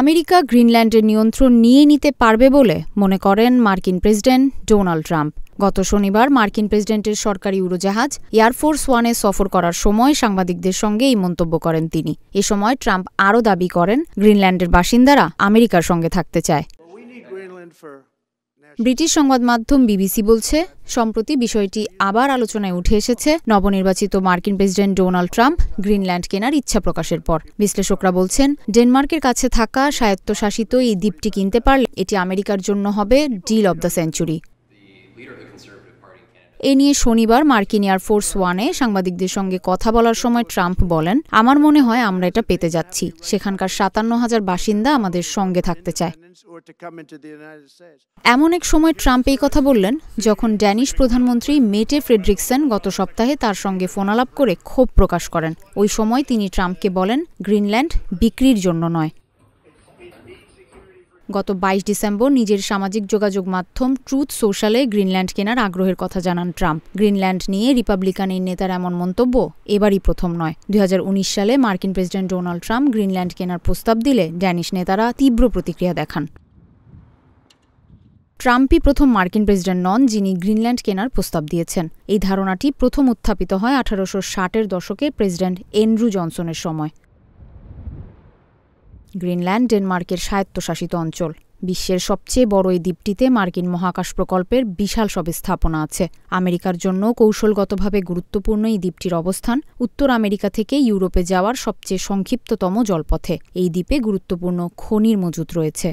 America গ্রিনল্যান্ডের নিয়ন্ত্রণ নিয়ে নিতে পারবে বলে মনে করেন মার্কিন প্রেসিডেন্ট ডোনাল্ড ট্রাম্প। গত শনিবার মার্কিন প্রেসিডেন্টের সরকারি উড়োজাহাজ এয়ারফোর্স ওয়ানে সফর করার সময় সাংবাদিকদের সঙ্গে এই মন্তব্য করেন তিনি। এ সময় ট্রাম্প আরও দাবি করেন, গ্রিনল্যান্ডের বাসিন্দারা আমেরিকার সঙ্গে থাকতে চায়। ব্রিটিশ সংবাদ মাধ্যম বিবিসি বলছে, সম্প্রতি বিষয়টি আবার আলোচনায় উঠে এসেছে নবনির্বাচিত মার্কিন প্রেসিডেন্ট ডোনাল্ড ট্রাম্প গ্রিনল্যান্ড কেনার ইচ্ছা প্রকাশের পর। বিশ্লেষকরা বলছেন, ডেনমার্কের কাছে থাকা স্বায়ত্তশাসিত এই দ্বীপটি কিনতে পারলে এটি আমেরিকার জন্য হবে ডিল অব দ্য সেঞ্চুরি। এ নিয়ে শনিবার মার্কিন এয়ারফোর্স ওয়ানে সাংবাদিকদের সঙ্গে কথা বলার সময় ট্রাম্প বলেন, আমার মনে হয় আমরা এটা পেতে যাচ্ছি। সেখানকার 57,000 বাসিন্দা আমাদের সঙ্গে থাকতে চায়। এমন এক সময় ট্রাম্প এই কথা বললেন যখন ড্যানিশ প্রধানমন্ত্রী মেটে ফ্রেডরিকসেন গত সপ্তাহে তার সঙ্গে ফোনালাপ করে ক্ষোভ প্রকাশ করেন। ওই সময় তিনি ট্রাম্পকে বলেন, গ্রিনল্যান্ড বিক্রির জন্য নয়। গত 22 ডিসেম্বর নিজের সামাজিক যোগাযোগ মাধ্যম ট্রুথ সোশ্যালে গ্রিনল্যান্ড কেনার আগ্রহের কথা জানান ট্রাম্প। গ্রিনল্যান্ড নিয়ে রিপাবলিকান এই নেতার এমন মন্তব্য এবারই প্রথম নয়। 2019 সালে মার্কিন প্রেসিডেন্ট ডোনাল্ড ট্রাম্প গ্রিনল্যান্ড কেনার প্রস্তাব দিলে ড্যানিশ নেতারা তীব্র প্রতিক্রিয়া দেখান। ট্রাম্পই প্রথম মার্কিন প্রেসিডেন্ট নন যিনি গ্রিনল্যান্ড কেনার প্রস্তাব দিয়েছেন। এই ধারণাটি প্রথম উত্থাপিত হয় 1860-এর দশকে প্রেসিডেন্ট অ্যান্ড্রু জনসনের সময়। গ্রিনল্যান্ড ডেনমার্কের স্বায়ত্তশাসিত অঞ্চল। বিশ্বের সবচেয়ে বড় এই দ্বীপটিতে মার্কিন মহাকাশ প্রকল্পের বিশাল সব স্থাপনা আছে। আমেরিকার জন্য কৌশলগতভাবে গুরুত্বপূর্ণ এই দ্বীপটির অবস্থান উত্তর আমেরিকা থেকে ইউরোপে যাওয়ার সবচেয়ে সংক্ষিপ্ততম জলপথে। এই দ্বীপে গুরুত্বপূর্ণ খনির মজুত রয়েছে।